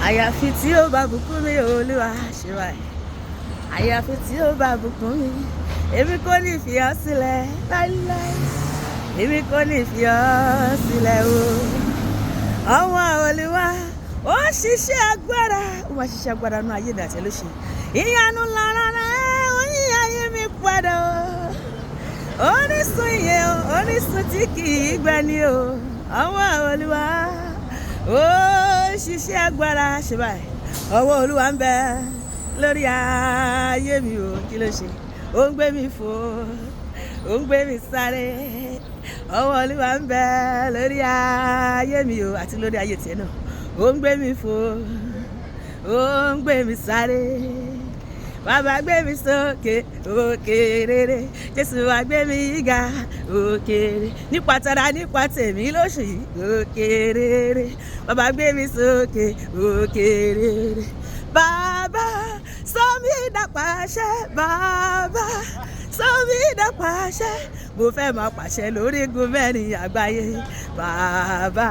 àyàfi tí ó bá bùkún mi Olúwa ṣe báyìí. Àyàfi tí ó bá bùkún mi, èmi kò ní fi ọ́ sílẹ̀ láíláí. Èmi kò ní fi ọ́ sílẹ̀ o. Ọwọ́ Olúwa ó ṣiṣẹ́ agbára, ó máa ṣiṣẹ́ agbára nínú ayé mi àti ẹlòṣì. Ìyanu lára rẹ̀ ó yí ayé mi padà o. Orísun ìyè o, orísun tí kì í gbẹ ni o. Ọwọ́ Olúwa ó ṣiṣẹ́ agbára ṣe báyìí. Ọwọ́ Olúwa ń bẹ lórí ayé mi o. Kí ló ṣe? Ó ń gbé mi fò, ó ń gbé mi sáré. Ọwọ́ Olúwa ń bẹ lórí ayé mi o àti lórí ayé tiẹ̀ náà. Ó ń gbé mi fò, ó ń gbé mi sáré. Bàbá gbé mi sókè òkè rere, Jésù wá gbé mi ga òkè rere. Nípa tara nípa tèmi lóṣù yìí òkè rere. Bàbá gbé mi sókè òkè rere. Bàbá sọ mí dàpàṣẹ, bàbá sọ mí dàpàṣẹ. Mo fẹ́ máa pàṣẹ lórí igun mẹ́rin àgbáyé. Bàbá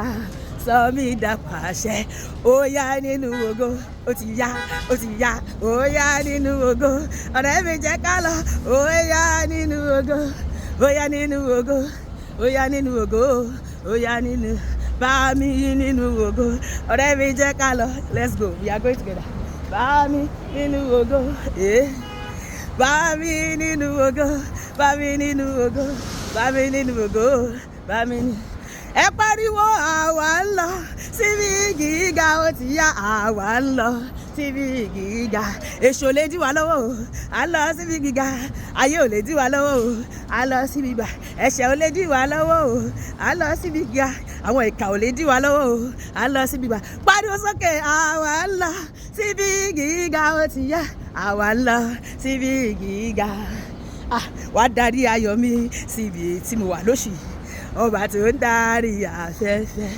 sọ mí dàpàṣẹ. Ó yá nínú ògo, ó ti yá, ó ti yá. Ó yá nínú ògo, ọ̀rẹ́ mi jẹ́ ká lọ. Ó yá nínú ògo, ó yá nínú ògo, ó yá nínú ògo, ó yá nínú. Bá mi nínú ògo, ọ̀rẹ́ mi jẹ́ ká lọ. Let's go, we are going together. Bá mi nínú ògo, bá mi nínú ògo, bá mi nínú ògo, bá mi nínú ògo, bá mi ní. Ẹ pariwo àwa ń lọ síbi gíga, ó ti yá àwa ń lọ síbi gíga. Èṣù ò lè dí wa lọ́wọ́ o, à ń lọ síbi gíga. Ayé ò lè dí wa lọ́wọ́ o, à ń lọ síbi gbà. Ẹ̀ṣẹ̀ ò lè dí wa lọ́wọ́ o, à ń lọ síbi gíga. Àwọn ìkà ò lè dí wa lọ́wọ́ o, à ń lọ síbi gbà. Pariwo sókè àwa ń lọ síbi gíga, ó ti yá àwa ń lọ síbi gíga. Wá darí ayọ̀ mi síbi tí mo wà lóṣù yìí. Ọba tó ń darí afẹ́fẹ́,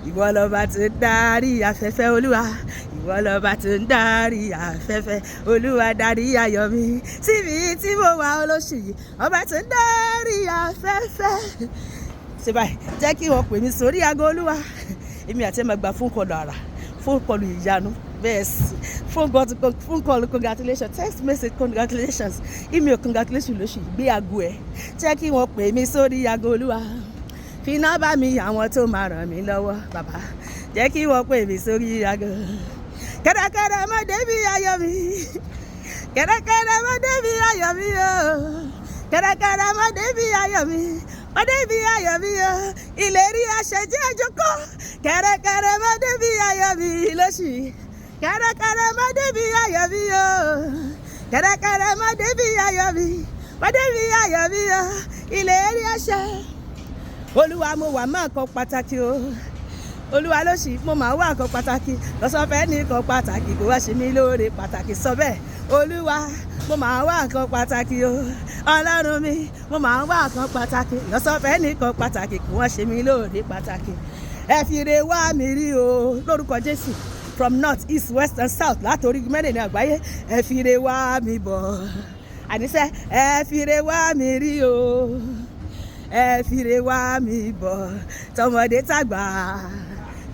ìwọ lọba tó ń darí afẹ́fẹ́ Olúwa. Ìwọ lọba tó ń darí afẹ́fẹ́ Olúwa, darí ayọ̀ mi síbi tí mo wà lóṣù yìí. Ọba tó ń darí afẹ́fẹ́. Ṣé báyìí jẹ́ kí wọ́n pè mí sórí aago Olúwa. Èmi àti ẹ̀ máa gba fún kọlù àrà, fún kọlù ìyanu. Bẹ́ẹ̀ sì, phone call congratulations, text message congratulations, email congratulations lóṣù yìí. Gbé aago ẹ̀, jẹ́ kí wọ́n pè mí sórí aago Olúwa. Fi iná bá mi àwọn tó máa ràn mí lọ́wọ́ bàbá, jẹ́ kí wọ́n pè mí sórí aago. Kẹ́rẹ́kẹ́rẹ́ má débi ayọ̀ mi, kẹ́rẹ́kẹ́rẹ́ má débi ayọ̀ mi o. Kẹ́rẹ́kẹ́rẹ́ má débi ayọ̀ mi, má débi ayọ̀ mi o. Ìlérí àṣẹjẹ́ àjọkọ́. Kẹ́rẹ́kẹ́rẹ́ má débi ayọ̀ mi lóṣù yìí. Kẹ́rẹ́kẹ́rẹ́ má débi ayọ̀ mi o. Kẹ́rẹ́kẹ́rẹ́ má débi ayọ̀ mi, má débi ayọ̀ mi o. Ìlérí àṣẹ. Olúwa mo wà máa kan pàtàkì o. Olúwa lóṣù mo máa wà kan pàtàkì. Lọ́sọ̀fẹ́ ní kan pàtàkì, kò wá ṣe mí lóore pàtàkì sọ bẹ́ẹ̀. Olúwa mo máa wà kan pàtàkì o. Ọlọ́run mi mo máa wà kan pàtàkì. Lọ́sọ̀fẹ́ ní kan pàtàkì, kò wá ṣe mí lóore pàtàkì. Ẹ fi re wá mi rí o lórúkọ Jésù. From north, east, west and south, látòrí mẹ́rin ní àgbáyé. Ẹ fi re wá mi bọ̀. Àníṣe ẹ fi re wá mi rí o. Ẹ fi re wá mi bọ̀. Tọmọdé tàgbà,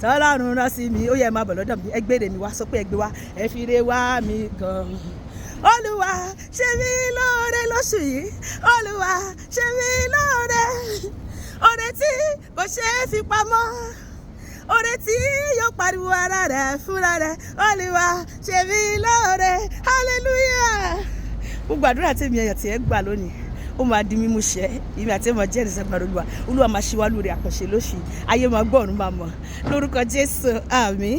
tọ́lọ́run rán sí mi. Ó yẹ máa bọ̀ lọ́dọ̀ mi. Ẹ gbére mi wá, sọ pé ẹ gbé wá. Ẹ fi re wá mi gan. Olúwa ṣe mí lóore lóṣù yìí. Olúwa ṣe mí lóore. Oore tí kò ṣe é fi pamọ́. Oore tí yóò pariwo ara rẹ̀ fúnra rẹ̀. Olúwa ṣe mí lóore. Hallelujah. Mo gbàdúrà tí mi ẹ̀yàn tí ẹ gbà lónìí, ó máa di mímú ṣẹ. Èmi àti ẹ̀mọ̀ jẹ́rìí sẹ́gbàrú Olúwa. Olúwa máa ṣe wá lóore àkànṣe lóṣù. Ayé máa gbọ́, ọ̀run máa mọ̀. Lórúkọ Jésù, àmín.